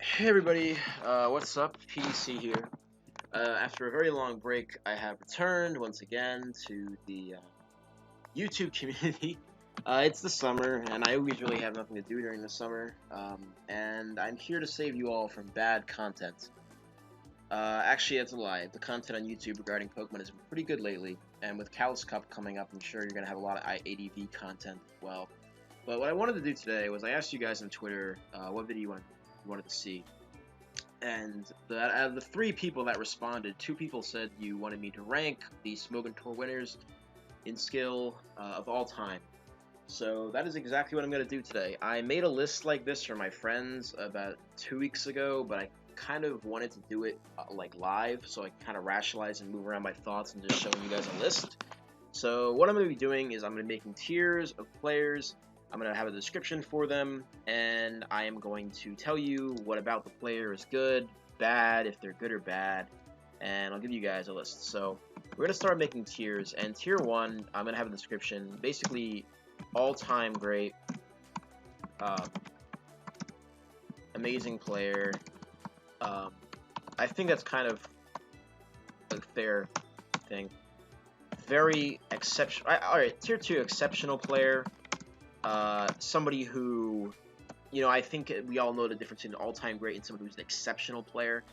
Hey everybody, what's up? PC here. After a very long break, I have returned once again to the YouTube community. It's the summer, and I always really have nothing to do during the summer, and I'm here to save you all from bad content. Actually, that's a lie. The content on YouTube regarding Pokemon has been pretty good lately, and with Kalos Cup coming up, I'm sure you're going to have a lot of ADV content as well. But what I wanted to do today was I asked you guys on Twitter what video you wanted to see. And out of the 3 people that responded, 2 people said you wanted me to rank the Smogon Tour winners in skill of all time. So that is exactly what I'm going to do today. I made a list like this for my friends about 2 weeks ago, but I kind of wanted to do it like live, so I kind of rationalize and move around my thoughts and just showing you guys a list. So what I'm going to be doing is I'm going to be making tiers of players. I'm going to have a description for them, and I am going to tell you what about the player is good, bad, if they're good or bad, and I'll give you guys a list. So we're going to start making tiers, and tier 1, I'm going to have a description, basically all-time great, amazing player. I think that's kind of a fair thing. Very exceptional. Alright, tier 2, exceptional player. Somebody who, you know, I think we all know the difference between an all-time great and somebody who's an exceptional player.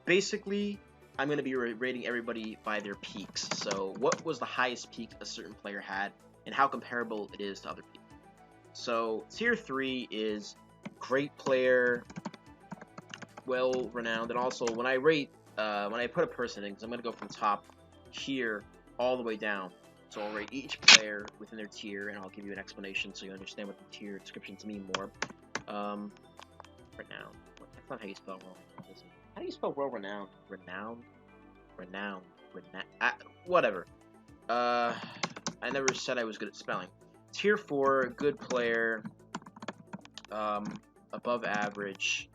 Basically, I'm going to be rating everybody by their peaks. So, what was the highest peak a certain player had, and how comparable it is to other people. So, tier 3 is great player, well-renowned, and also when I rate, when I put a person in, because I'm going to go from top here all the way down. So I'll rate each player within their tier, and I'll give you an explanation so you understand what the tier descriptions mean more. Renowned. That's not how you spell well. How do you spell well-renowned? Renowned? Renowned. Whatever. I never said I was good at spelling. Tier 4, good player. Above average.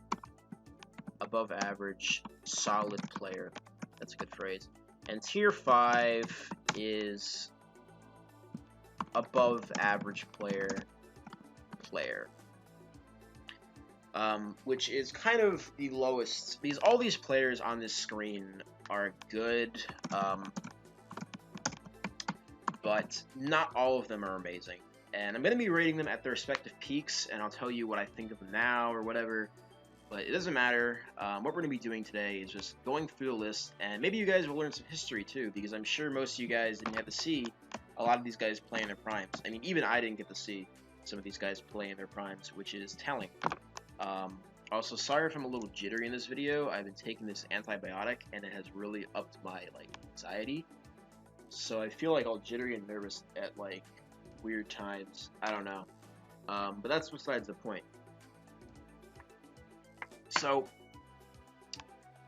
Above average. Solid player. That's a good phrase. And tier 5 is above average player, which is kind of the lowest, because all these players on this screen are good, but not all of them are amazing, and I'm going to be rating them at their respective peaks, and I'll tell you what I think of them now, or whatever, but it doesn't matter. What we're going to be doing today is just going through the list, and maybe you guys will learn some history too, because I'm sure most of you guys didn't have to see a lot of these guys play in their primes. I mean, even I didn't get to see some of these guys play in their primes, which is telling. Also, sorry if I'm a little jittery in this video. I've been taking this antibiotic, and it has really upped my, anxiety. So I feel like all jittery and nervous at, weird times. I don't know. But that's besides the point. So,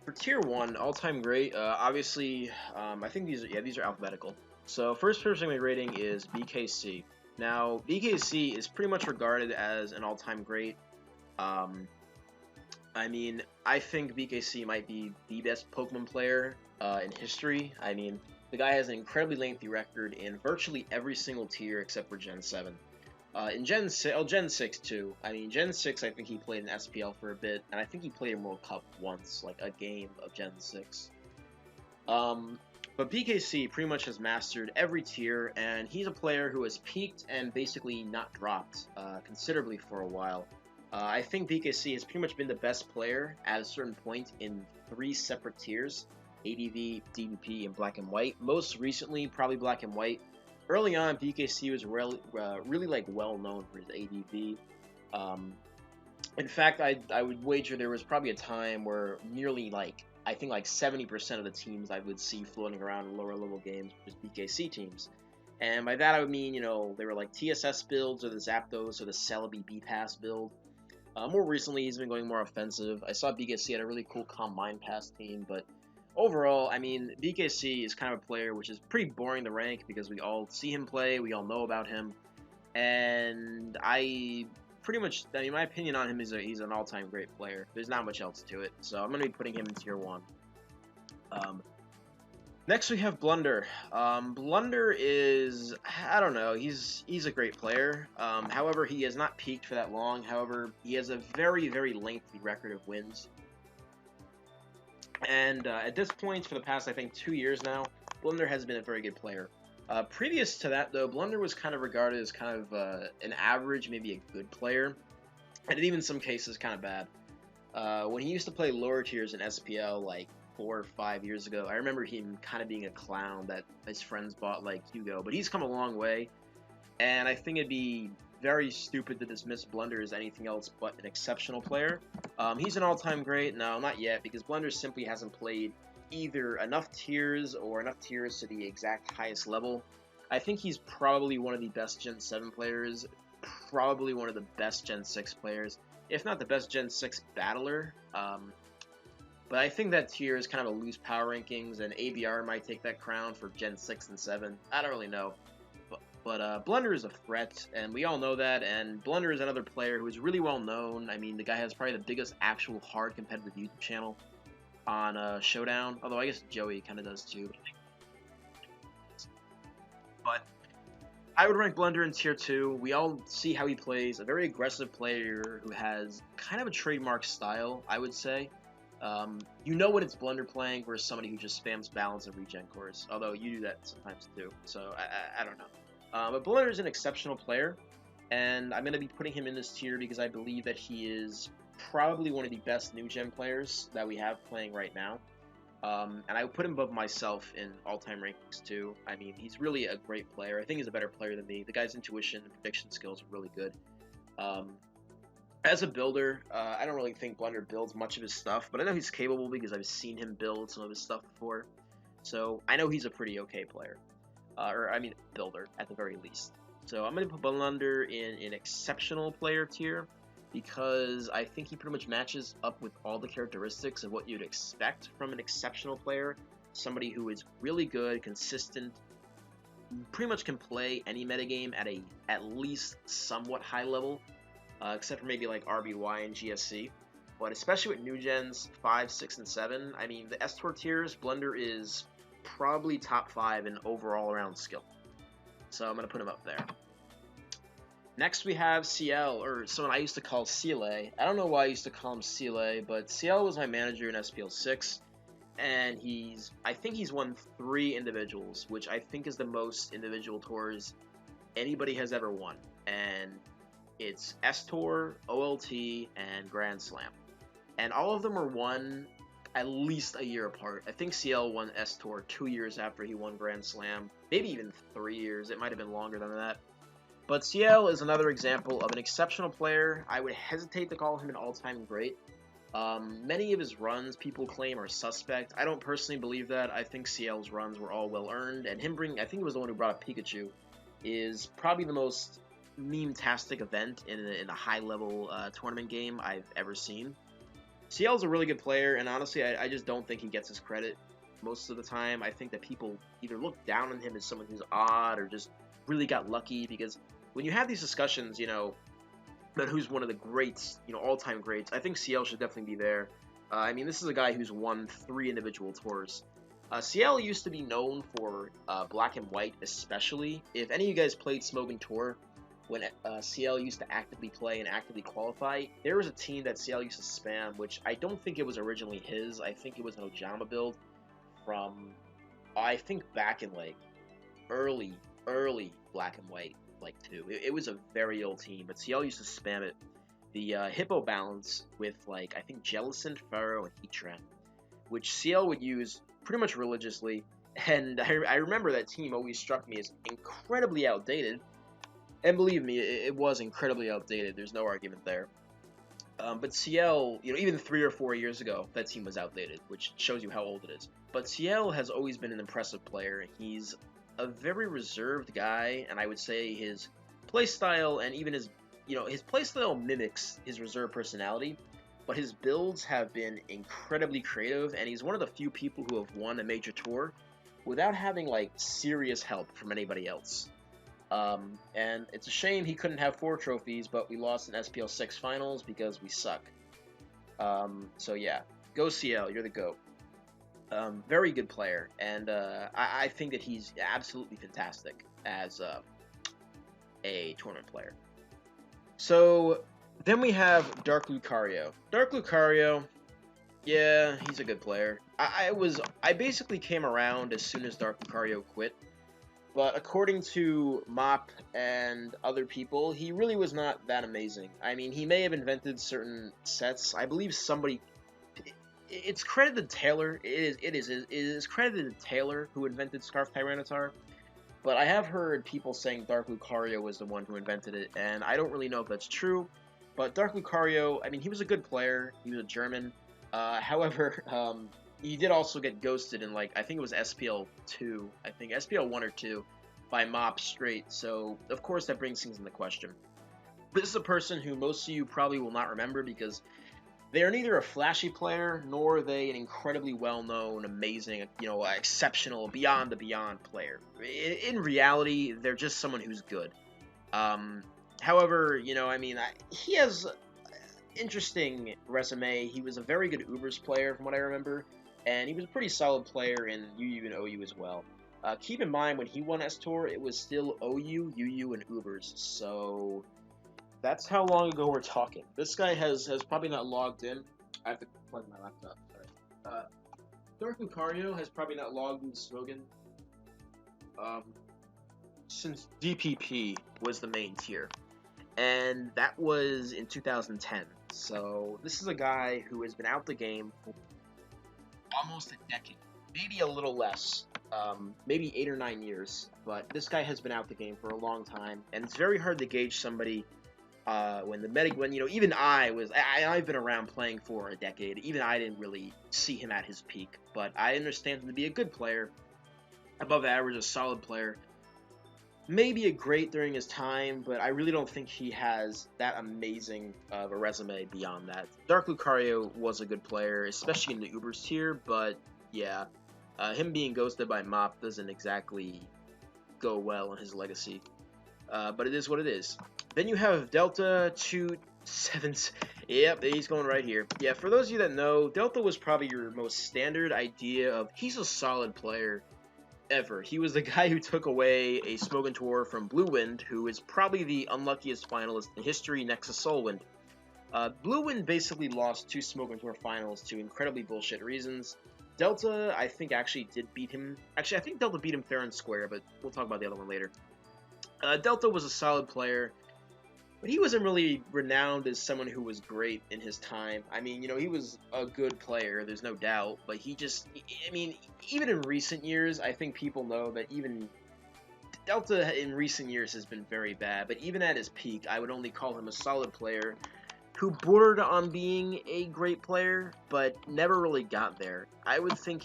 for tier 1, all-time great, obviously, I think these are alphabetical. So, first person I'm rating is BKC. Now, BKC is pretty much regarded as an all-time great. I mean, I think BKC might be the best Pokemon player in history. I mean, the guy has an incredibly lengthy record in virtually every single tier except for Gen 7. In Gen 6 too. I mean, Gen 6, I think he played in SPL for a bit, and I think he played in World Cup once, like a game of Gen 6. But BKC pretty much has mastered every tier, and he's a player who has peaked and basically not dropped considerably for a while. I think BKC has pretty much been the best player at a certain point in 3 separate tiers: ADV, DVP, and Black and White. Most recently, probably Black and White. Early on, BKC was really well known for his ADV. In fact, I would wager there was probably a time where nearly I think 70% of the teams I would see floating around in lower level games was BKC teams. And by that I would mean, you know, they were like TSS builds or the Zapdos or the Celebi B-Pass build. More recently, he's been going more offensive. I saw BKC had a really cool Calm Mind Pass team, but overall, I mean, BKC is kind of a player which is pretty boring to rank because we all see him play, we all know about him, and I mean, my opinion on him is he's an all-time great player. There's not much else to it, so I'm going to be putting him in tier 1. Next we have Blunder. Blunder is, I don't know, he's a great player. However, he has not peaked for that long. However, he has a very, very lengthy record of wins. And at this point, for the past, I think, 2 years now, Blunder has been a very good player. Previous to that, though, Blunder was kind of regarded as kind of an average, maybe a good player, and even in some cases, kind of bad. When he used to play lower tiers in SPL, like 4 or 5 years ago, I remember him kind of being a clown that his friends bought like Hugo, but he's come a long way, and I think it'd be very stupid to dismiss Blunder as anything else but an exceptional player. He's an all-time great? No, not yet, because Blunder simply hasn't played either enough tiers or enough tiers to the exact highest level. I think he's probably one of the best Gen 7 players, probably one of the best Gen 6 players, if not the best Gen 6 battler. But I think that tier is kind of a loose power rankings, and ABR might take that crown for Gen 6 and 7. I don't really know. But Blunder is a threat, and we all know that, and Blunder is another player who is really well known. I mean, the guy has probably the biggest actual hard competitive YouTube channel on Showdown, although I guess Joey kind of does too. But I would rank Blunder in tier 2. We all see how he plays, a very aggressive player who has kind of a trademark style, I would say. You know when it's Blunder playing versus somebody who just spams balance and regen cores, although you do that sometimes too, so I don't know. But Blunder is an exceptional player, and I'm going to be putting him in this tier because I believe that he is probably one of the best new gen players that we have playing right now. And I would put him above myself in all-time rankings too. I mean, he's really a great player. I think he's a better player than me. The guy's intuition and prediction skills are really good. As a builder, I don't really think Blunder builds much of his stuff, but I know he's capable because I've seen him build some of his stuff before. So I know he's a pretty okay player. Builder, at the very least. So I'm going to put Blunder in an exceptional player tier because I think he pretty much matches up with all the characteristics of what you'd expect from an exceptional player. Somebody who is really good, consistent, pretty much can play any metagame at a at least somewhat high level, except for maybe like RBY and GSC. But especially with new gens 5, 6, and 7, I mean, the S-Tor tiers, Blunder is probably top 5 in overall around skill. So I'm going to put him up there. Next we have CL, or someone I used to call Cele. I don't know why I used to call him Cele, but CL was my manager in SPL 6, and I think he's won 3 individuals, which I think is the most individual tours anybody has ever won. And it's S-Tour, OLT, and Grand Slam. And all of them were won at least a year apart. I think CL won S-Tour 2 years after he won Grand Slam, maybe even 3 years. It might have been longer than that. But CL is another example of an exceptional player. I would hesitate to call him an all-time great. Many of his runs people claim are suspect. I don't personally believe that. I think CL's runs were all well-earned, and him bringing, I think it was the one who brought up Pikachu, is probably the most meme-tastic event in a high-level tournament game I've ever seen. CL's a really good player, and honestly, I just don't think he gets his credit most of the time. I think that people either look down on him as someone who's odd or just really got lucky, because when you have these discussions, you know, about who's one of the greats, you know, all-time greats, I think CL should definitely be there. I mean, this is a guy who's won 3 individual tours. CL used to be known for Black and White especially. If any of you guys played Smogon Tour, when CL used to actively play and actively qualify, there was a team that CL used to spam, which I don't think it was originally his. I think it was an Ojama build from, I think back in like early Black and White, like 2. It was a very old team, but CL used to spam it. The Hippo balance with like, I think Jellicent, Pharaoh, and Heatran, which CL would use pretty much religiously, and I remember that team always struck me as incredibly outdated. And believe me, it was incredibly outdated. There's no argument there. But CL, you know, even 3 or 4 years ago, that team was outdated, which shows you how old it is. But CL has always been an impressive player. He's a very reserved guy, and I would say his playstyle and even his, you know, his playstyle mimics his reserved personality. But his builds have been incredibly creative, and he's one of the few people who have won a major tour without having like serious help from anybody else. And it's a shame he couldn't have 4 trophies, but we lost in SPL 6 finals because we suck. So yeah, go CL, you're the GOAT. Very good player, and I think that he's absolutely fantastic as a tournament player. So then we have Dark Lucario. Dark Lucario, yeah, he's a good player. I basically came around as soon as Dark Lucario quit, but according to Mop and other people, he really was not that amazing. I mean, he may have invented certain sets. I believe somebody. It's credited to Taylor. It is credited to Taylor who invented Scarf Tyranitar. But I have heard people saying Dark Lucario was the one who invented it, and I don't really know if that's true. But Dark Lucario, I mean, he was a good player. He was a German. However, he did also get ghosted in, like, I think it was SPL 2. I think SPL 1 or 2 by Mop straight. So, of course, that brings things into question. This is a person who most of you probably will not remember because they are neither a flashy player nor are they an incredibly well-known, amazing, exceptional, beyond the beyond player. In reality, they're just someone who's good. However, he has an interesting resume. He was a very good Ubers player, from what I remember, and he was a pretty solid player in UU and OU as well. Keep in mind, when he won S-Tour, it was still OU, UU, and Ubers, so that's how long ago we're talking. This guy has probably not logged in. I have to plug my laptop. Sorry. Dark Lucario has probably not logged in Smogon since DPP was the main tier, and that was in 2010. So this is a guy who has been out the game for almost a decade, maybe a little less, maybe 8 or 9 years. But this guy has been out the game for a long time, and it's very hard to gauge somebody. Even I've been around playing for a decade. Even I didn't really see him at his peak, but I understand him to be a good player, above average, a solid player. Maybe a great during his time, but I really don't think he has that amazing of a resume beyond that. Dark Lucario was a good player, especially in the Ubers tier, but yeah, him being ghosted by Mop doesn't exactly go well in his legacy. But it is what it is. Then you have Delta 277. Yep, he's going right here. Yeah, for those of you that know, Delta was probably your most standard idea of he's a solid player ever. He was the guy who took away a Smogon Tour from Blue Wind, who is probably the unluckiest finalist in history next to Solwind. Blue Wind basically lost 2 Smogon Tour finals to incredibly bullshit reasons. Delta, I think, actually did beat him. Actually, I think Delta beat him fair and square, but we'll talk about the other one later. Delta was a solid player, but he wasn't really renowned as someone who was great in his time. I mean, he was a good player, there's no doubt, but even in recent years, I think people know that even Delta in recent years has been very bad, but even at his peak, I would only call him a solid player who bordered on being a great player, but never really got there. I would think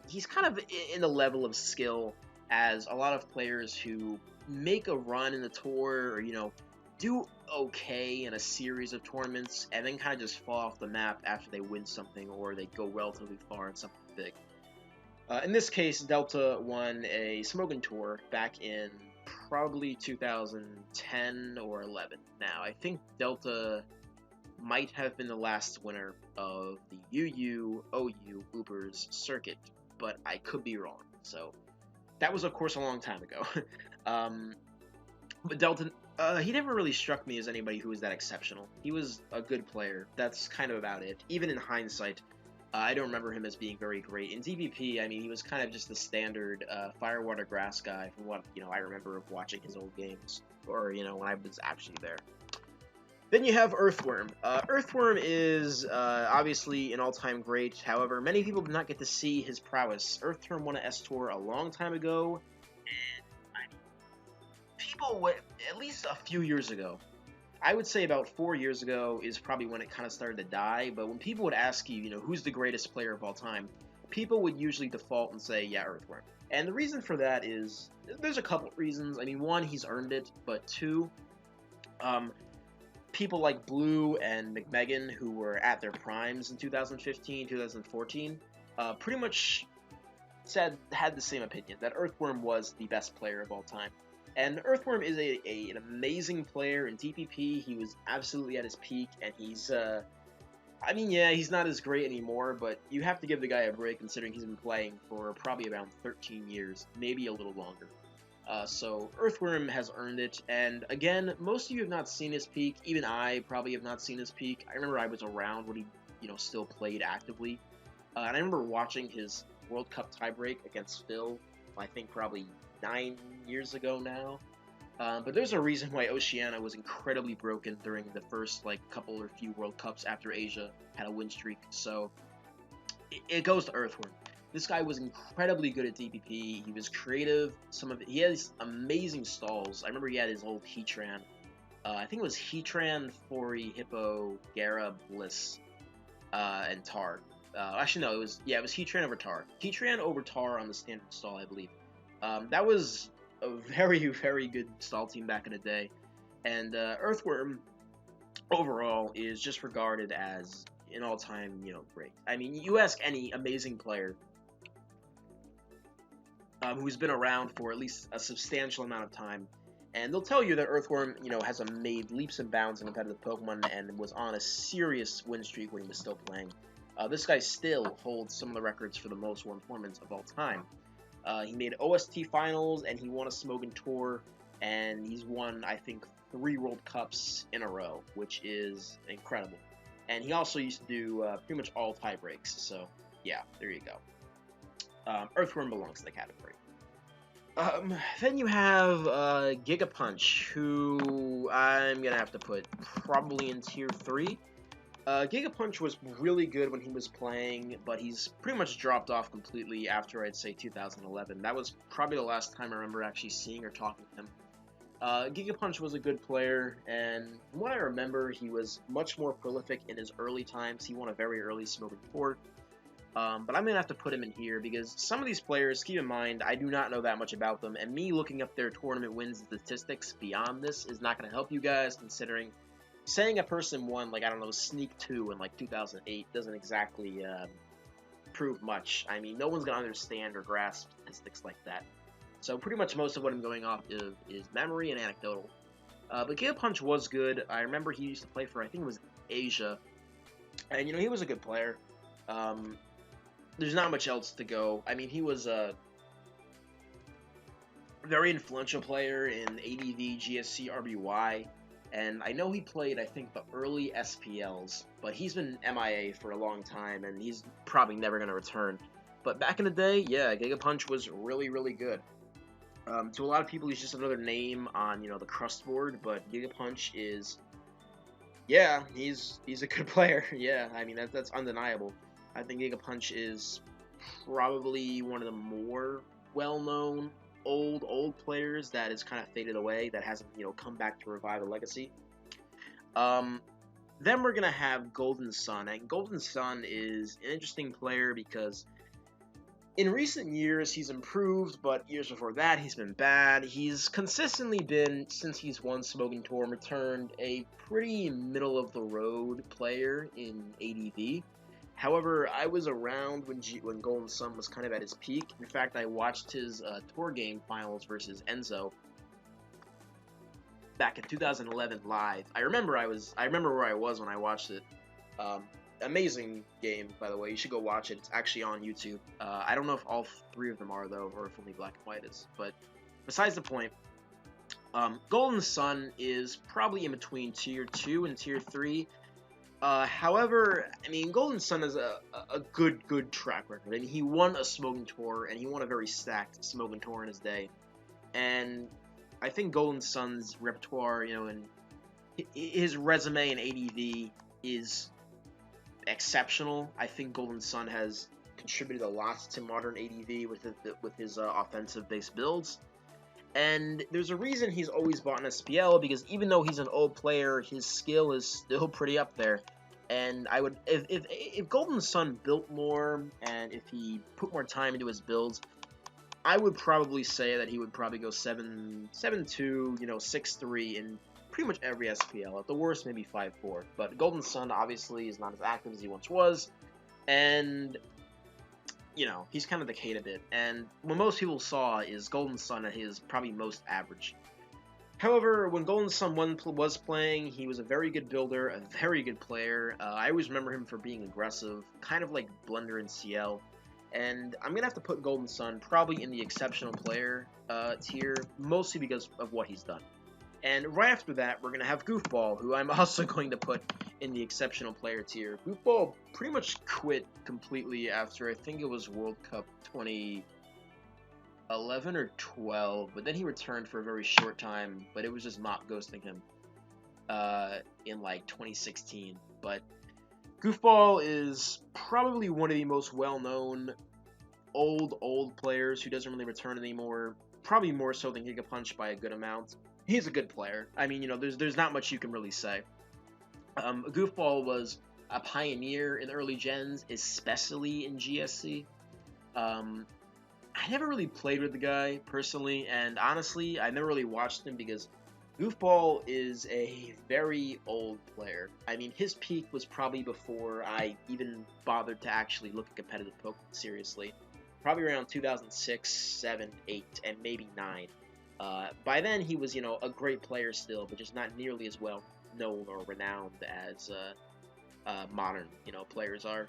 he's kind of in the level of skill as a lot of players who make a run in the tour, or, do okay in a series of tournaments, and then kind of just fall off the map after they win something, or they go relatively far in something big. In this case, Delta won a Smogon Tour back in probably 2010 or 11. Now, I think Delta might have been the last winner of the UU, OU, Ubers circuit, but I could be wrong. So that was, of course, a long time ago. But Delta, he never really struck me as anybody who was that exceptional. He was a good player. That's kind of about it. Even in hindsight, I don't remember him as being very great. In DVP, I mean, he was kind of just the standard Firewater Grass guy from what, I remember of watching his old games, or, when I was actually there. Then you have Earthworm. Earthworm is obviously an all-time great. However, many people did not get to see his prowess. Earthworm won an S-Tour a long time ago, and people, at least a few years ago, I would say about 4 years ago is probably when it kind of started to die, but when people would ask you, who's the greatest player of all time, people would usually default and say, yeah, Earthworm. And the reason for that is, there's a couple reasons. I mean, one, he's earned it, but two, people like Blue and McMegan, who were at their primes in 2015, 2014, pretty much had the same opinion, that Earthworm was the best player of all time. And Earthworm is an amazing player in DPP. He was absolutely at his peak, and he's I mean, yeah, he's not as great anymore, but you have to give the guy a break considering he's been playing for probably around 13 years, maybe a little longer. So Earthworm has earned it, and again, most of you have not seen his peak. Even I probably have not seen his peak. I remember I was around when he, still played actively, and I remember watching his World Cup tiebreak against Phil. I think probably 9 years ago now. But there's a reason why Oceania was incredibly broken during the first couple or few World Cups after Asia had a win streak. So it goes to Earthworm. This guy was incredibly good at DPP. He was creative. He has amazing stalls. I remember he had his old Heatran. I think it was Heatran, Fori, Hippo, Gara, Bliss, and Tar. Actually, no, it was Heatran over Tar. Heatran over Tar on the standard stall, I believe. That was a very, very good stall team back in the day. And Earthworm, overall, is just regarded as an all-time, great. I mean, you ask any amazing player who's been around for at least a substantial amount of time, and they'll tell you that Earthworm, has made leaps and bounds in competitive Pokemon and was on a serious win streak when he was still playing. This guy still holds some of the records for the most won tournaments of all time. He made OST finals, and he won a Smogon tour, and he's won, I think, 3 World Cups in a row, which is incredible. And he also used to do pretty much all tie breaks, so yeah, there you go. Earthworm belongs to the category. Then you have Giga Punch, who I'm going to have to put probably in Tier 3. Giga Punch was really good when he was playing, but he's pretty much dropped off completely after, I'd say, 2011. That was probably the last time I remember actually seeing or talking to him. Giga Punch was a good player, and from what I remember, he was much more prolific in his early times. He won a very early Smogon tour. But I'm going to have to put him in here because some of these players, keep in mind, I do not know that much about them, and me looking up their tournament wins statistics beyond this is not going to help you guys, considering saying a person won, I don't know, Sneak 2 in, 2008 doesn't exactly prove much. I mean, no one's going to understand or grasp statistics like that. So pretty much most of what I'm going off is memory and anecdotal. But Giga Punch was good. I remember he used to play for, I think it was Asia, and, he was a good player. There's not much else to go. I mean, he was a very influential player in ADV, GSC, RBY, and I know he played, I think, the early SPLs, but he's been MIA for a long time, and he's probably never going to return. But back in the day, yeah, Giga Punch was really, really good. To a lot of people, he's just another name on, the crust board, but Giga Punch is, yeah, he's a good player. Yeah, I mean, that's undeniable. I think Giga Punch is probably one of the more well-known old players that has kind of faded away, that hasn't, come back to revive a legacy. Then we're going to have Golden Sun, and Golden Sun is an interesting player because in recent years he's improved, but years before that he's been bad. He's consistently been, since he's won Smogon Tour and returned, a pretty middle-of-the-road player in ADV. However, I was around when Golden Sun was kind of at his peak. In fact, I watched his tour game finals versus Enzo back in 2011 live. I remember where I was when I watched it. Amazing game, by the way. You should go watch it. It's actually on YouTube. I don't know if all 3 of them are, though, or if only Black and White is. But besides the point, Golden Sun is probably in between Tier 2 and Tier 3. However, I mean, Golden Sun has a good track record, and he won a Smogon Tour, and he won a very stacked Smogon Tour in his day. And I think Golden Sun's repertoire, and his resume in ADV is exceptional. I think Golden Sun has contributed a lot to modern ADV with his offensive-based builds. And there's a reason he's always bought an SPL, because even though he's an old player, his skill is still pretty up there. And I would, if Golden Sun built more, and if he put more time into his builds, I would probably say that he would probably go 7-2, 6-3 in pretty much every SPL. At the worst, maybe 5-4. But Golden Sun obviously is not as active as he once was, and he's kind of decayed a bit. And what most people saw is Golden Sun at his probably most average. However, when Golden Sun 1 was playing, he was a very good builder, a very good player. I always remember him for being aggressive, kind of like Blunder and CL. And I'm going to have to put Golden Sun probably in the exceptional player tier, mostly because of what he's done. And right after that, we're going to have Goofball, who I'm also going to put in the exceptional player tier. Goofball pretty much quit completely after, I think it was World Cup 2011 or 12, but then he returned for a very short time, but it was just mop ghosting him in like 2016. But Goofball is probably one of the most well-known old players who doesn't really return anymore, probably more so than Giga Punch by a good amount. He's a good player. I mean, you know, there's not much you can really say. Goofball was a pioneer in the early gens, especially in GSC. I never really played with the guy, personally, and honestly, I never really watched him because Goofball is a very old player. I mean, his peak was probably before I even bothered to actually look at competitive Pokemon seriously. Probably around 2006, 7, 8, and maybe 9. By then, he was, you know, a great player still, but just not nearly as well known or renowned as modern, you know, players are.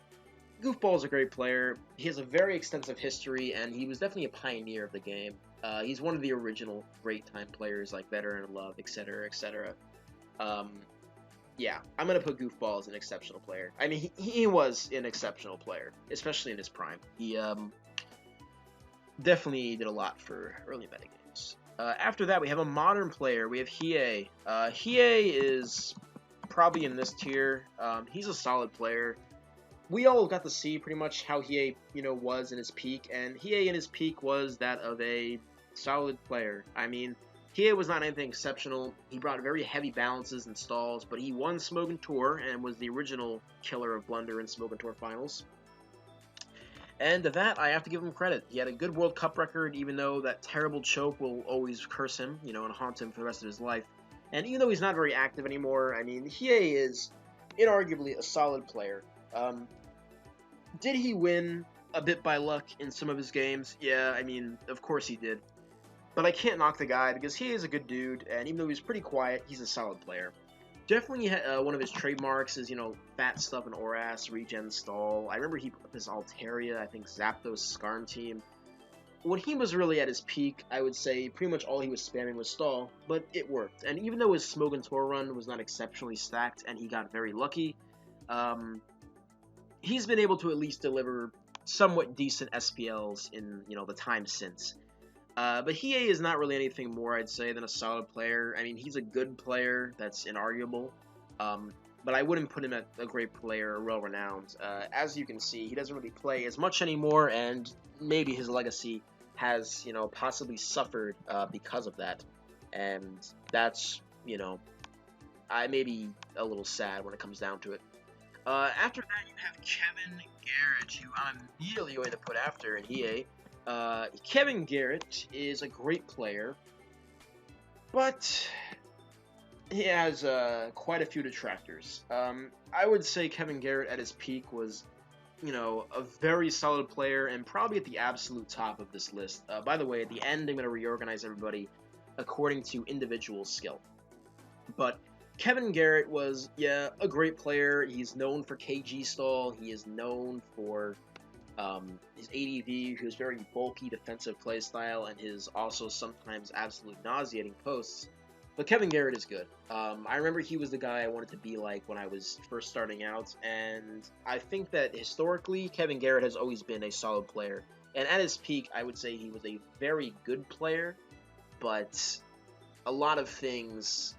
Goofball's a great player. He has a very extensive history, and he was definitely a pioneer of the game. He's one of the original great time players like Veteran and Love, etc., etc. Yeah, I'm going to put Goofball as an exceptional player. I mean, he was an exceptional player, especially in his prime. He definitely did a lot for early metagames. After that, we have a modern player. We have Hiei. Hiei is probably in this tier. He's a solid player. We all got to see pretty much how Hiei, you know, was in his peak, and Hiei in his peak was that of a solid player. I mean, Hiei was not anything exceptional. He brought very heavy balances and stalls, but he won Smogon Tour and was the original killer of Blunder in Smogon Tour finals. And to that, I have to give him credit. He had a good World Cup record, even though that terrible choke will always curse him, you know, and haunt him for the rest of his life. And even though he's not very active anymore, I mean, Hiei is inarguably a solid player. Did he win a bit by luck in some of his games? Yeah, I mean, of course he did. But I can't knock the guy because he is a good dude, and even though he's pretty quiet, he's a solid player. Definitely one of his trademarks is, you know, fat stuff and Oras, regen stall. I remember he put up his Altaria, I think Zapdos Skarm team. When he was really at his peak, I would say pretty much all he was spamming was stall, but it worked. And even though his Smogon Tour run was not exceptionally stacked and he got very lucky, he's been able to at least deliver somewhat decent SPLs in, you know, the time since. But Hiei is not really anything more, I'd say, than a solid player. I mean, he's a good player, that's inarguable. But I wouldn't put him at a great player or well-renowned. As you can see, he doesn't really play as much anymore, and maybe his legacy has, you know, possibly suffered because of that. And that's, you know, I may be a little sad when it comes down to it. After that, you have Kevin Garrett, who I'm immediately going to put after Hiei. Kevin Garrett is a great player, but he has quite a few detractors. I would say Kevin Garrett at his peak was, you know, a very solid player and probably at the absolute top of this list. By the way, at the end, I'm going to reorganize everybody according to individual skill. But Kevin Garrett was, yeah, a great player. He's known for KG stall. He is known for his ADV, whose very bulky defensive playstyle, and his also sometimes absolutely nauseating posts. But Kevin Garrett is good. I remember he was the guy I wanted to be like when I was first starting out, and I think that historically, Kevin Garrett has always been a solid player. And at his peak, I would say he was a very good player, but a lot of things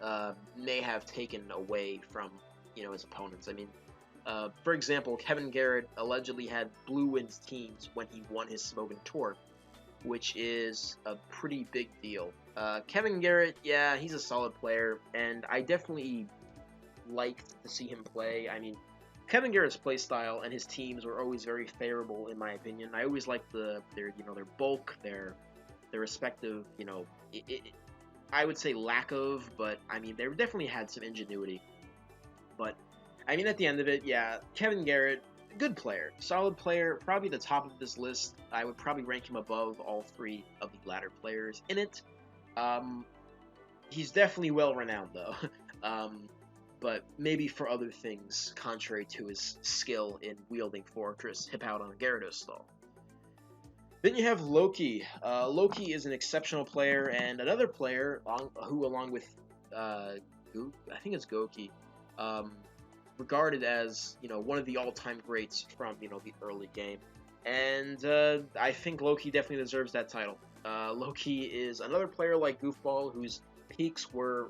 may have taken away from, you know, his opponents. I mean, for example, Kevin Garrett allegedly had Blue Wins teams when he won his Smogon Tour, which is a pretty big deal. Kevin Garrett, yeah, he's a solid player, and I definitely liked to see him play. I mean, Kevin Garrett's playstyle and his teams were always very favorable, in my opinion. I always liked their bulk, their respective, you know, I would say lack of, but I mean, they definitely had some ingenuity. But I mean, at the end of it, yeah, Kevin Garrett, good player, solid player, probably the top of this list. I would probably rank him above all three of the latter players in it. He's definitely well renowned though, but maybe for other things contrary to his skill in wielding Fortress Hip out on Gyarados stall. Then you have Loki. Loki is an exceptional player and another player who, along with I think it's Goki, regarded as one of the all-time greats from the early game, and I think Loki definitely deserves that title. Loki is another player like Goofball whose peaks were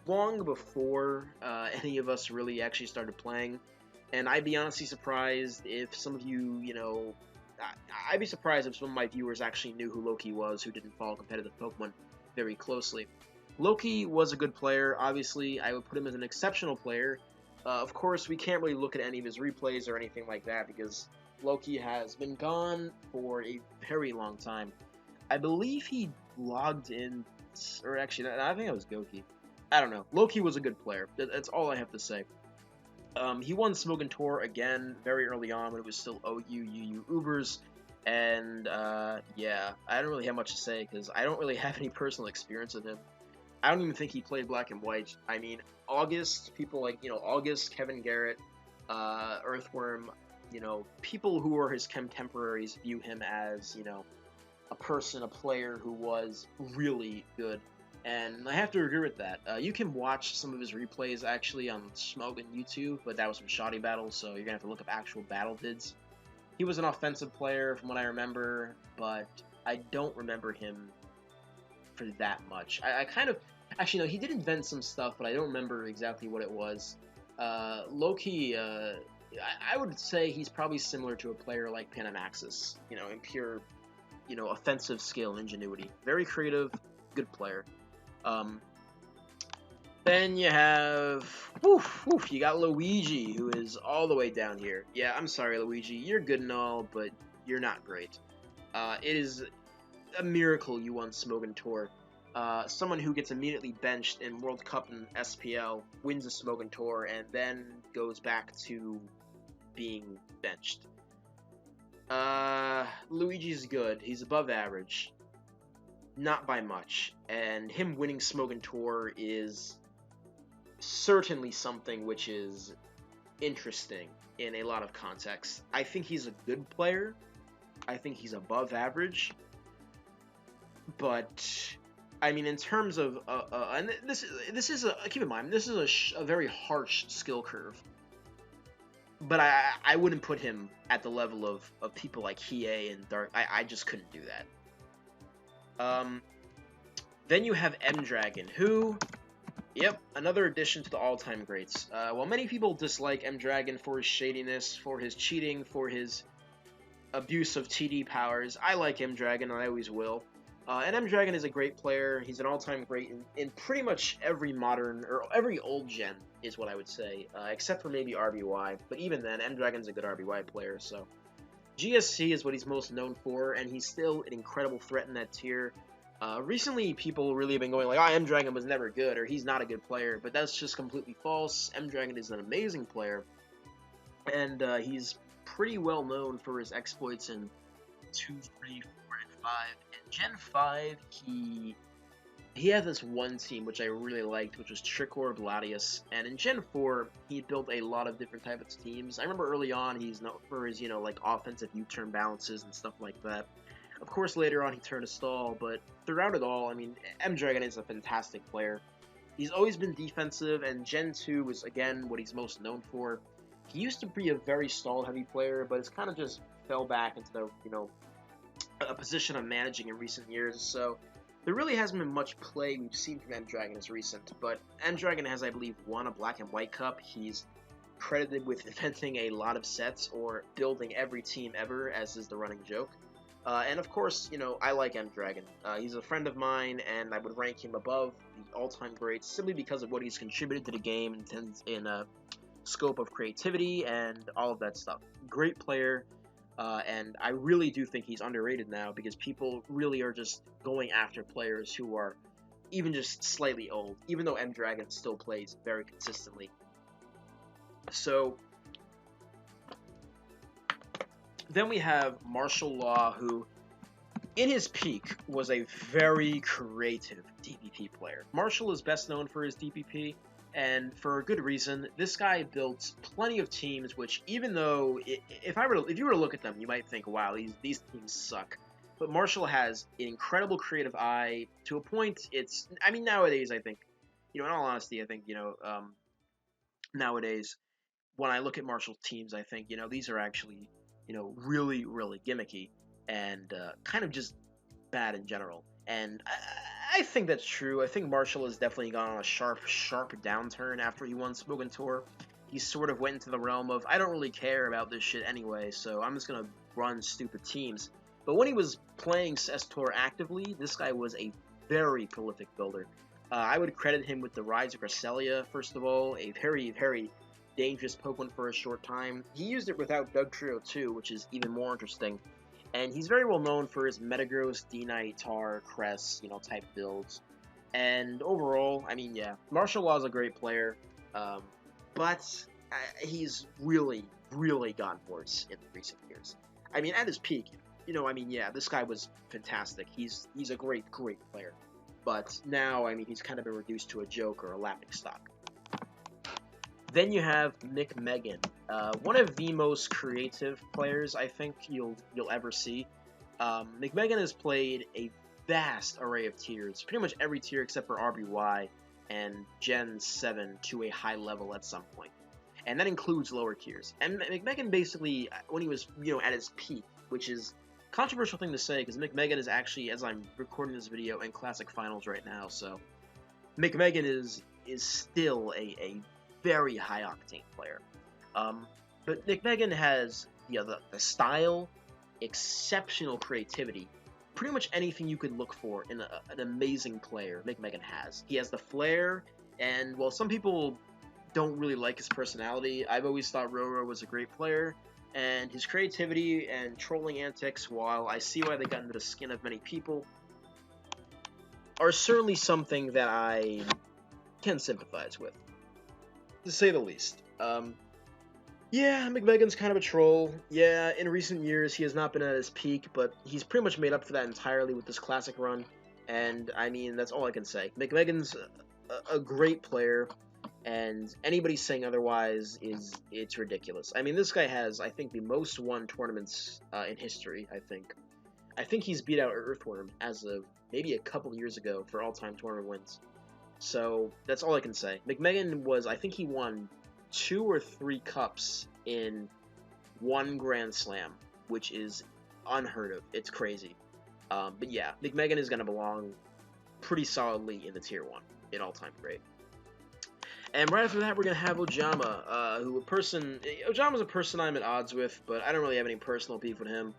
long before any of us really actually started playing, and I'd be honestly surprised if some of you, I'd be surprised if some of my viewers actually knew who Loki was, who didn't follow competitive Pokemon very closely. Loki was a good player. Obviously, I would put him as an exceptional player. Of course, we can't really look at any of his replays or anything like that because Loki has been gone for a very long time. I believe he logged in, or actually, I think it was Goki. I don't know. Loki was a good player. That's all I have to say. He won Smogon Tour again very early on when it was still OU, UU, Ubers, and yeah, I don't really have much to say because I don't really have any personal experience with him. I don't even think he played Black and White. I mean, August, people like, August, Kevin Garrett, Earthworm, people who are his contemporaries view him as, a person, a player who was really good. And I have to agree with that. You can watch some of his replays actually on Smogon YouTube, but that was from Shoddy Battles, so you're going to have to look up actual battle vids. He was an offensive player from what I remember, but I don't remember him for that much. I kind of... Actually, no, he did invent some stuff, but I don't remember exactly what it was. Loki, I would say he's probably similar to a player like Panamaxis, in pure, offensive skill and ingenuity. Very creative, good player. Then you have, you got Luigi, who is all the way down here. Yeah, I'm sorry, Luigi, you're good and all, but you're not great. It is a miracle you won Smogon Tour. Someone who gets immediately benched in World Cup and SPL, wins a Smogon Tour, and then goes back to being benched. Luigi's good. He's above average. Not by much. And him winning Smogon Tour is certainly something which is interesting in a lot of contexts. I think he's a good player. I think he's above average. But... I mean, in terms of, and this is keep in mind, this is a very harsh skill curve. But I wouldn't put him at the level of people like Hiei and Dark. I just couldn't do that. Then you have M-Dragon, who, yep, another addition to the all-time greats. While many people dislike M-Dragon for his shadiness, for his cheating, for his abuse of TD powers, I like M-Dragon, and I always will. And M-Dragon is a great player. He's an all-time great in pretty much every modern, or every old gen, is what I would say, except for maybe RBY. But even then, M-Dragon's a good RBY player, so... GSC is what he's most known for, and he's still an incredible threat in that tier. Recently, people really have been going like, oh, M-Dragon was never good, or he's not a good player, but that's just completely false. M-Dragon is an amazing player, and he's pretty well known for his exploits in 2, 3, 4, and 5. In Gen 5, he had this one team which I really liked, which was Trickor, Gladius, and in Gen 4, he built a lot of different types of teams. I remember early on, he's known for his, like, offensive U-turn balances and stuff like that. Of course, later on, he turned to stall, but throughout it all, I mean, M-Dragon is a fantastic player. He's always been defensive, and Gen 2 is, again, what he's most known for. He used to be a very stall-heavy player, but it's kind of just fell back into the, a position of managing in recent years, so there really hasn't been much play we've seen from M-Dragon as recent, but M-Dragon has, I believe, won a Black and White Cup. He's credited with inventing a lot of sets or building every team ever, as is the running joke. And of course, I like M-Dragon. He's a friend of mine, and I would rank him above the all-time greats simply because of what he's contributed to the game in scope of creativity and all of that stuff. Great player. And I really do think he's underrated now because people really are just going after players who are even just slightly old, even though M-Dragon still plays very consistently. So, then we have Martial Law, who in his peak, was a very creative DPP player. Marshall is best known for his DPP, and for a good reason. This guy built plenty of teams, which even though, if you were to look at them, you might think, wow, these teams suck. But Marshall has an incredible creative eye to a point. I mean, nowadays, I think, in all honesty, I think, nowadays, when I look at Marshall's teams, I think, these are actually, really, really gimmicky and kind of just bad in general. And I think that's true. I think Marshall has definitely gone on a sharp downturn after he won Smogon Tour. He sort of went into the realm of, I don't really care about this shit anyway, so I'm just going to run stupid teams. But when he was playing S Tour actively, this guy was a very prolific builder. I would credit him with the Rise of Cresselia, first of all, a very, very dangerous Pokemon for a short time. He used it without Dugtrio too, which is even more interesting. And he's very well known for his Metagross, D-Knight, Tar, Cress, type builds. And overall, I mean, yeah, Marshall Law is a great player, but he's really, really gotten worse in recent years. I mean, at his peak, yeah, this guy was fantastic. He's a great, great player. But now, I mean, he's kind of been reduced to a joke or a laughingstock. Then you have McMegan, one of the most creative players I think you'll ever see. McMegan has played a vast array of tiers, pretty much every tier except for RBY and Gen 7 to a high level at some point. And that includes lower tiers. And McMegan basically, when he was, at his peak, which is a controversial thing to say, because McMegan is actually, as I'm recording this video, in Classic Finals right now, so McMegan is still a very high-octane player. But McMegan has the style, exceptional creativity, pretty much anything you could look for in an amazing player, McMegan has. He has the flair, and while some people don't really like his personality, I've always thought Roro was a great player, and his creativity and trolling antics, while I see why they got into the skin of many people, are certainly something that I can sympathize with, to say the least. Yeah, McMegan's kind of a troll. Yeah, in recent years he has not been at his peak, but he's pretty much made up for that entirely with this classic run, and I mean, that's all I can say. McMegan's a great player, and anybody saying otherwise it's ridiculous. I mean, this guy has, I think, the most won tournaments in history, I think. I think he's beat out Earthward as of maybe a couple years ago for all-time tournament wins. So, that's all I can say. McMegan was, I think he won 2 or 3 cups in one Grand Slam, which is unheard of. It's crazy. But yeah, McMegan is going to belong pretty solidly in the Tier 1 in all-time great. And right after that, we're going to have Ojama, Ojama's a person I'm at odds with, but I don't really have any personal beef with him.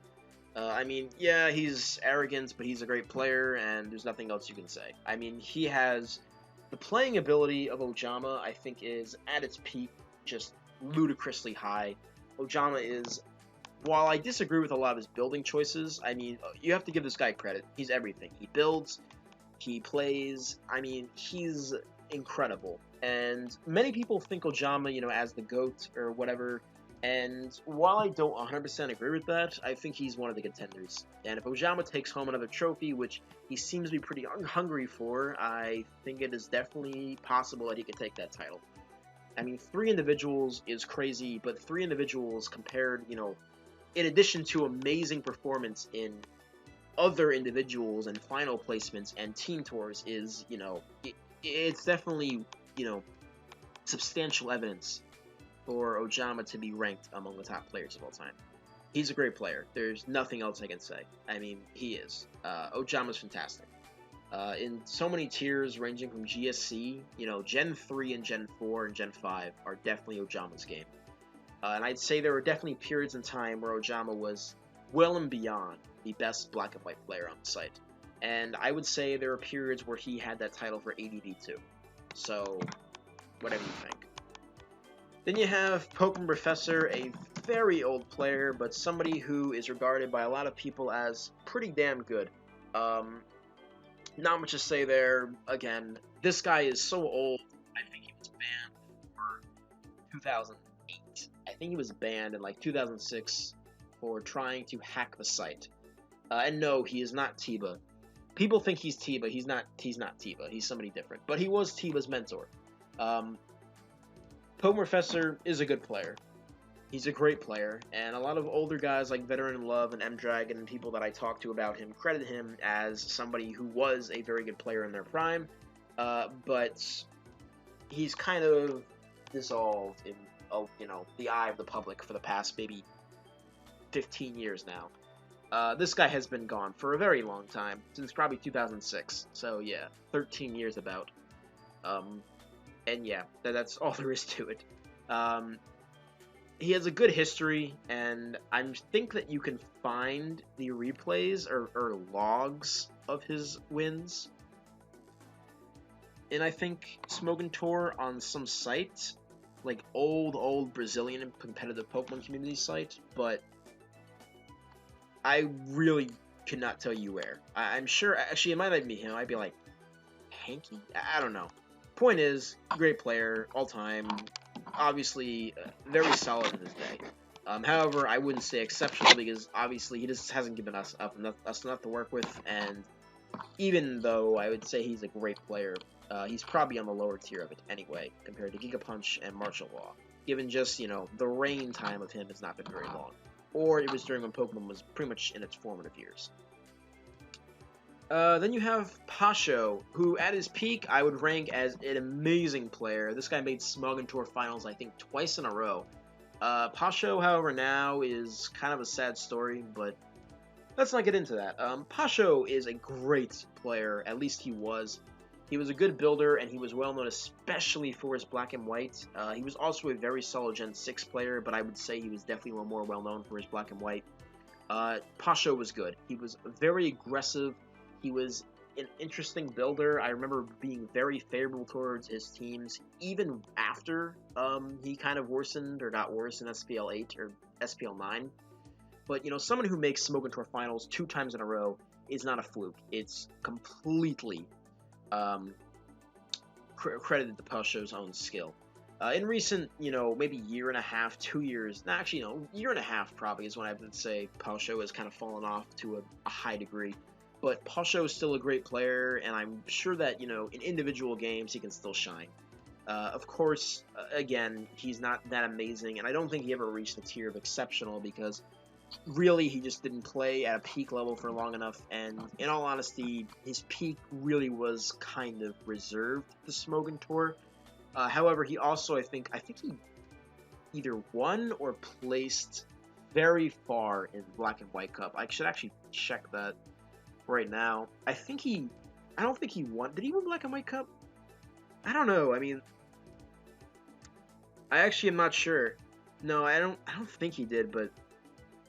I mean, yeah, he's arrogant, but he's a great player, and there's nothing else you can say. I mean, he has... The playing ability of Ojama, I think, is at its peak, just ludicrously high. Ojama is, while I disagree with a lot of his building choices, I mean, you have to give this guy credit. He's everything. He builds, he plays, I mean, he's incredible. And many people think Ojama, as the GOAT or whatever, and while I don't 100% agree with that, I think he's one of the contenders. And if Ojama takes home another trophy, which he seems to be pretty hungry for, I think it is definitely possible that he could take that title. I mean, 3 individuals is crazy, but 3 individuals compared, in addition to amazing performance in other individuals and final placements and team tours is, it's definitely, substantial evidence for Ojama to be ranked among the top players of all time. He's a great player. There's nothing else I can say. I mean, he is. Ojama's fantastic. In so many tiers, ranging from GSC, Gen 3 and Gen 4 and Gen 5 are definitely Ojama's game. And I'd say there were definitely periods in time where Ojama was well and beyond the best black and white player on the site. And I would say there were periods where he had that title for ADV too. So, whatever you think. Then you have Pokemon Professor, a very old player, but somebody who is regarded by a lot of people as pretty damn good. Not much to say there. Again, this guy is so old, I think he was banned for 2008. I think he was banned in like 2006 for trying to hack the site. And no, he is not Tiba. People think he's Tiba. He's not. He's not Tiba. He's somebody different. But he was Tiba's mentor. Pokemon Professor is a good player. He's a great player, and a lot of older guys like Veteran Love and M-Dragon and people that I talked to about him credit him as somebody who was a very good player in their prime, but he's kind of dissolved in, the eye of the public for the past maybe 15 years now. This guy has been gone for a very long time, since probably 2006, so yeah, 13 years about. And yeah, that's all there is to it. He has a good history, and I think that you can find the replays or logs of his wins. And I think Smogon Tour on some site, like old Brazilian competitive Pokemon community site, but I really could not tell you where. I'm sure, actually, it might not be him. I'd be like, Hanky? I don't know. Point is, great player, all time. Obviously, very solid in his day. However, I wouldn't say exceptional because obviously he just hasn't given us enough to work with. And even though I would say he's a great player, he's probably on the lower tier of it anyway, compared to Giga Punch and Martial Law. Given just, the reign time of him has not been very long. Or it was during when Pokemon was pretty much in its formative years. Then you have Pasha, who at his peak I would rank as an amazing player. This guy made Smogon Tour Finals, I think, twice in a row. Pasha, however, now is kind of a sad story, but let's not get into that. Pasha is a great player, at least he was. He was a good builder, and he was well known especially for his black and white. He was also a very solid Gen 6 player, but I would say he was definitely a little more well known for his black and white. Pasha was good. He was very aggressive. He was an interesting builder. I remember being very favorable towards his teams, even after he kind of worsened or got worse in SPL 8 or SPL 9. But, someone who makes Smogon Tour Finals 2 times in a row is not a fluke. It's completely credited to Pasha's own skill. In recent, maybe year and a half, 2 years, year and a half probably is when I would say Pasha has kind of fallen off to a high degree. But Pasha is still a great player, and I'm sure that, in individual games, he can still shine. Of course, again, he's not that amazing, and I don't think he ever reached the tier of exceptional, because really he just didn't play at a peak level for long enough, and in all honesty, his peak really was kind of reserved to Smogon Tour. However, he also, I think he either won or placed very far in Black and White Cup. I should actually check that right now. I don't think he won. Did he win Black and White Cup? I don't know. I mean, I actually am not sure. No, I don't think he did, but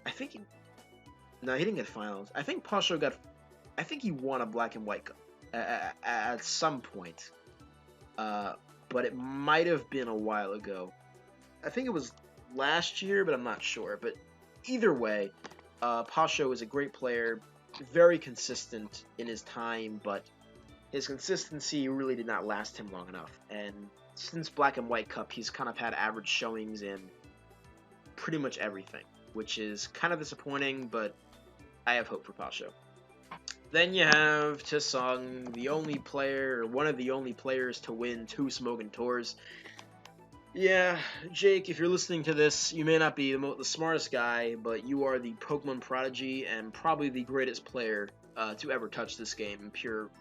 I think no, he didn't get finals. I think Pasha I think he won a Black and White Cup at some point. But it might have been a while ago. I think it was last year, but I'm not sure. But either way, Pasha was a great player. Very consistent in his time, but his consistency really did not last him long enough. And since Black and White Cup, he's kind of had average showings in pretty much everything, which is kind of disappointing, but I have hope for Pasha. Then you have TheSong, the only player, or one of the only players to win 2 Smogon Tours. Yeah, Jake, if you're listening to this, you may not be the smartest guy, but you are the Pokemon prodigy and probably the greatest player to ever touch this game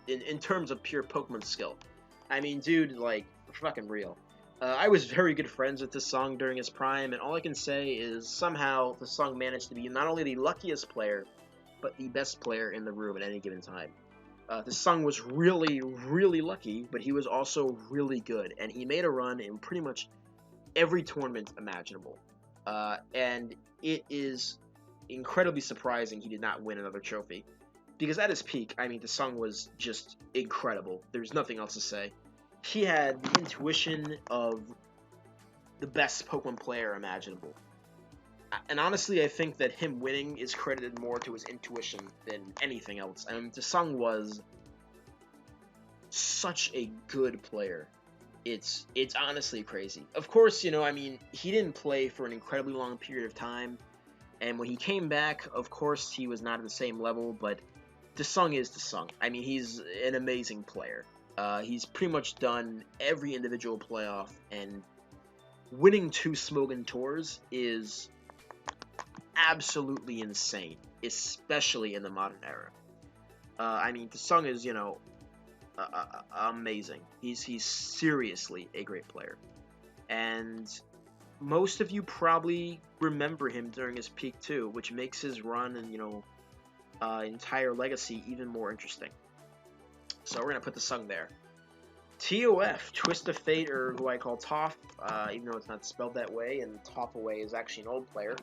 in terms of pure Pokemon skill. I mean, dude, like, fucking real. I was very good friends with TheSong during his prime, and all I can say is somehow TheSong managed to be not only the luckiest player, but the best player in the room at any given time. TheSong was really, really lucky, but he was also really good, and he made a run in pretty much every tournament imaginable. And it is incredibly surprising he did not win another trophy. Because at his peak, I mean, TheSong was just incredible. There's nothing else to say. He had the intuition of the best Pokemon player imaginable. And honestly, I think that him winning is credited more to his intuition than anything else. And TheSong was such a good player. It's honestly crazy. Of course, I mean, he didn't play for an incredibly long period of time, And when he came back, of course, he was not at the same level, but TheSong is TheSong. I mean, he's an amazing player. He's pretty much done every individual playoff, and winning 2 Smogon tours is absolutely insane, especially in the modern era. I mean, TheSong is, amazing. He's seriously a great player. And most of you probably remember him during his peak too, which makes his run and, entire legacy even more interesting. So we're going to put TheSong there. TOF, Twist of Fate, or who I call Toph, even though it's not spelled that way, and Toph Away is actually an old player.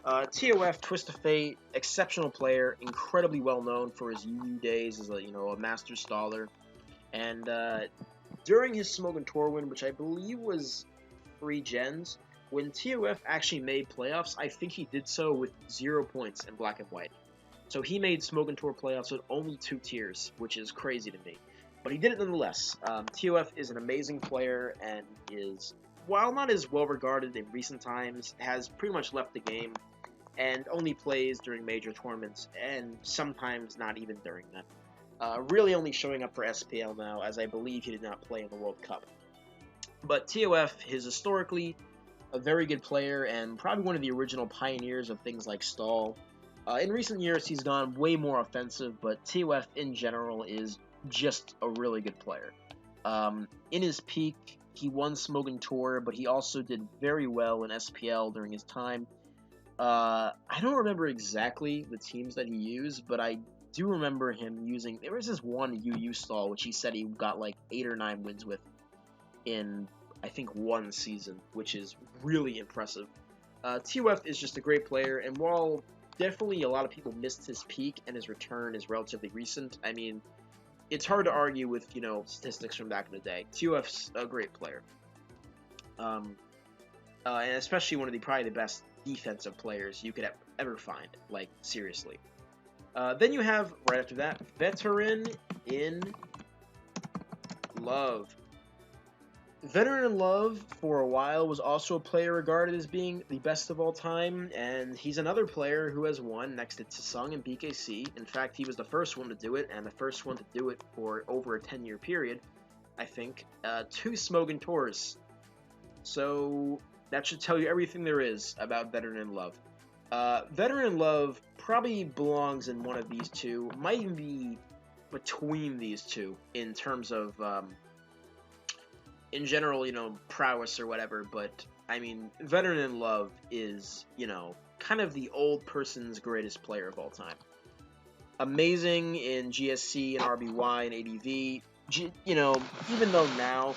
TOF, Twist of Fate, exceptional player, incredibly well known for his UU days as a master staller. And during his Smogon Tour win, which I believe was 3 gens, when TOF actually made playoffs, I think he did so with 0 points in black and white. So he made Smogon Tour playoffs with only 2 tiers, which is crazy to me. But he did it nonetheless. TOF is an amazing player and is, while not as well regarded in recent times, has pretty much left the game and only plays during major tournaments, and sometimes not even during them. Really only showing up for SPL now, as I believe he did not play in the World Cup. But TOF is historically a very good player and probably one of the original pioneers of things like stall. In recent years, he's gone way more offensive, but TOF in general is just a really good player. In his peak, he won Smogon Tour, but he also did very well in SPL during his time. I don't remember exactly the teams that he used, but I do remember him using... There was this one UU stall, which he said he got like 8 or 9 wins with in, I think, 1 season, which is really impressive. TOF is just a great player, and while definitely a lot of people missed his peak and his return is relatively recent, I mean, it's hard to argue with, statistics from back in the day. TOF's a great player. And especially one of probably the best defensive players you could ever find. Like, seriously. Then you have, right after that, Veteran in Love. Veteran in Love, for a while, was also a player regarded as being the best of all time, and he's another player who has won next to TheSong and BKC. In fact, he was the first one to do it, and the first one to do it for over a 10-year period, I think. 2 Smogon Tours. So that should tell you everything there is about Veteran in Love. Veteran in Love probably belongs in one of these two, might even be between these two in terms of... in general, prowess or whatever, but, I mean, Veteran in Love is, kind of the old person's greatest player of all time. Amazing in GSC and RBY and ADV, even though now,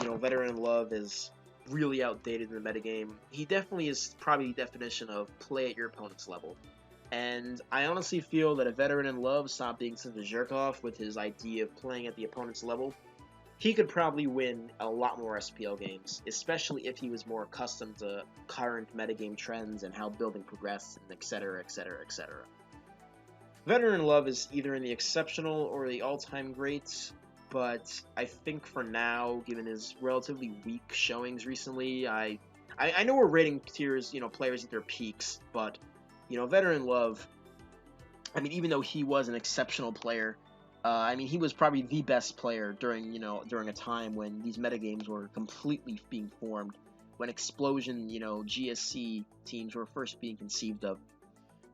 Veteran in Love is really outdated in the metagame, he definitely is probably the definition of play at your opponent's level. And I honestly feel that if Veteran in Love stopped being such a jerk-off with his idea of playing at the opponent's level, he could probably win a lot more SPL games, especially if he was more accustomed to current metagame trends and how building progressed, and etc., etc., etc. Veteran in Love is either in the exceptional or the all-time great, but I think for now, given his relatively weak showings recently, I know we're rating tiers, players at their peaks, but, Veteran in Love, I mean, even though he was an exceptional player, he was probably the best player during a time when these metagames were completely being formed, when Explosion, GSC teams were first being conceived of.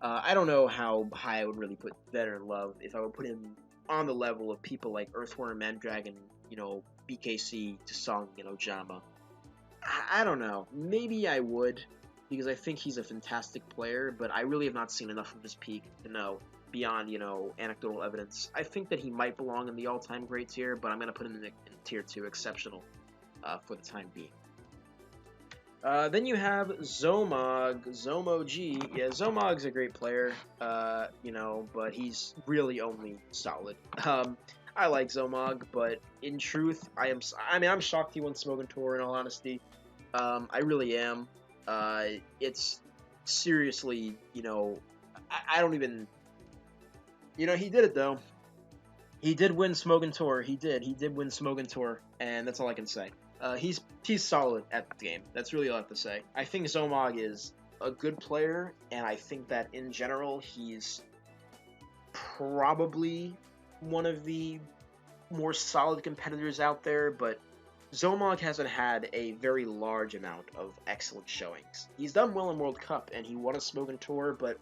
I don't know how high I would really put Veteran Love, if I would put him on the level of people like Earthward and Mandragon, BKC, TheSong, Ojama. I don't know. Maybe I would, because I think he's a fantastic player, but I really have not seen enough of his peak to know. Beyond, anecdotal evidence. I think that he might belong in the all-time great tier, but I'm going to put him in tier 2, exceptional, for the time being. Then you have Zomog, Zomog. Yeah, Zomog's a great player, but he's really only solid. I like Zomog, but in truth, I'm shocked he won Smogon Tour, in all honesty. I really am. It's seriously, I don't even... he did it, though. He did win Smogon Tour. He did win Smogon Tour, and that's all I can say. He's solid at the game. That's really all I have to say. I think Zomog is a good player, and I think that in general he's probably one of the more solid competitors out there, but Zomig hasn't had a very large amount of excellent showings. He's done well in World Cup, and he won a Smogon Tour, but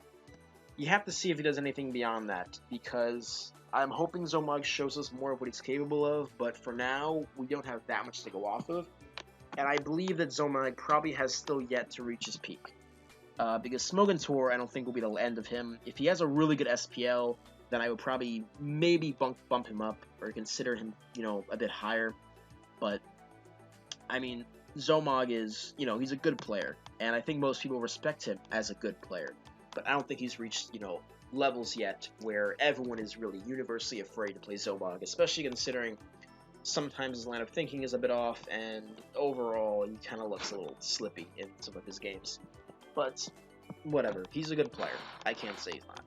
you have to see if he does anything beyond that, because I'm hoping Zomig shows us more of what he's capable of, but for now, we don't have that much to go off of, and I believe that Zomig probably has still yet to reach his peak. Because Smogon Tour, I don't think will be the end of him. If he has a really good SPL, then I would probably maybe bump him up, or consider him, you know, a bit higher, but I mean, Zomig is, you know, he's a good player, and I think most people respect him as a good player. But I don't think he's reached, you know, levels yet where everyone is really universally afraid to play Zomig, especially considering sometimes his line of thinking is a bit off, and overall he kind of looks a little slippy in some of his games. But whatever, he's a good player. I can't say he's not.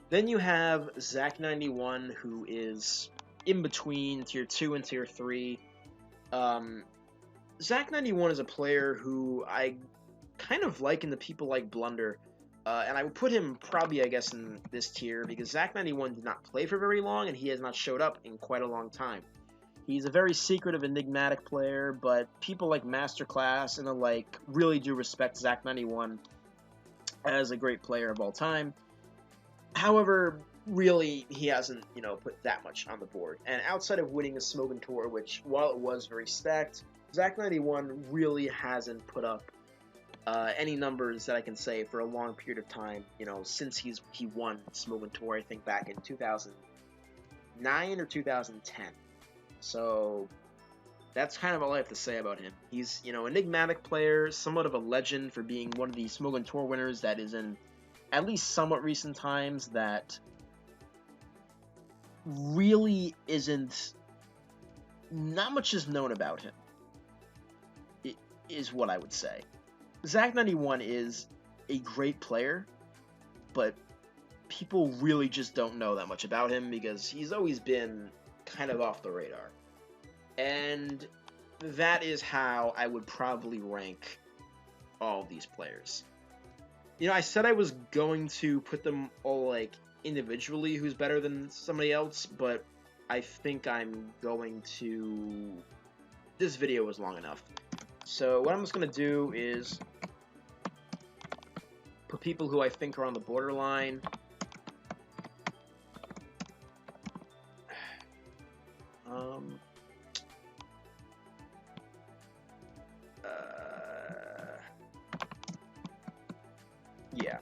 Then you have Zach91, who is in between Tier 2 and Tier 3. Zach91 is a player who I kind of liken to people like Blunder, and I would put him probably, I guess, in this tier, because Zach91 did not play for very long, and he has not showed up in quite a long time. He's a very secretive, enigmatic player, but people like Masterclass and the like really do respect Zach91 as a great player of all time. However, really, he hasn't, you know, put that much on the board. And outside of winning a Smogon Tour, which, while it was very stacked, Zach91 really hasn't put up any numbers that I can say for a long period of time, you know, since he won Smogon Tour, I think back in 2009 or 2010. So that's kind of all I have to say about him. He's, you know, enigmatic player, somewhat of a legend for being one of the Smogon Tour winners that is in at least somewhat recent times that really isn't, not much is known about him, is what I would say. Zach91 is a great player, but people really just don't know that much about him because he's always been kind of off the radar. And that is how I would probably rank all of these players. You know, I said I was going to put them all, like, individually who's better than somebody else, but I think I'm going to... This video was long enough. So what I'm just going to do is put people who I think are on the borderline. Yeah.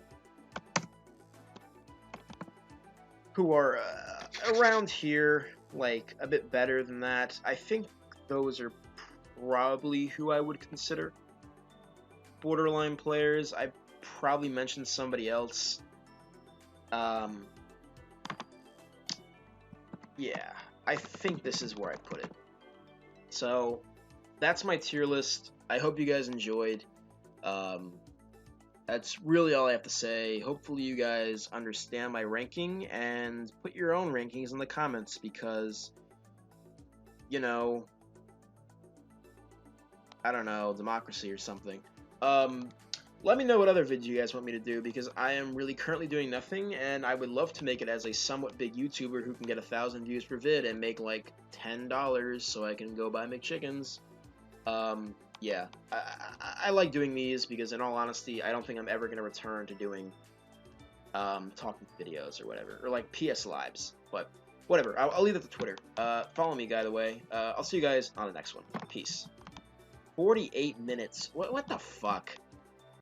Who are around here, like, a bit better than that. I think those are probably who I would consider borderline players. I probably mentioned somebody else. Yeah, I think this is where I put it. So, that's my tier list. I hope you guys enjoyed. That's really all I have to say. Hopefully you guys understand my ranking and put your own rankings in the comments because, you know, I don't know, democracy or something. Let me know what other vids you guys want me to do because I am really currently doing nothing and I would love to make it as a somewhat big YouTuber who can get 1,000 views per vid and make like $10 so I can go buy McChickens. Yeah, I like doing these because in all honesty, I don't think I'm ever going to return to doing talking videos or whatever, or like PS Lives, but whatever, I'll leave it to Twitter. Follow me, by the way. I'll see you guys on the next one. Peace. 48 minutes. What the fuck?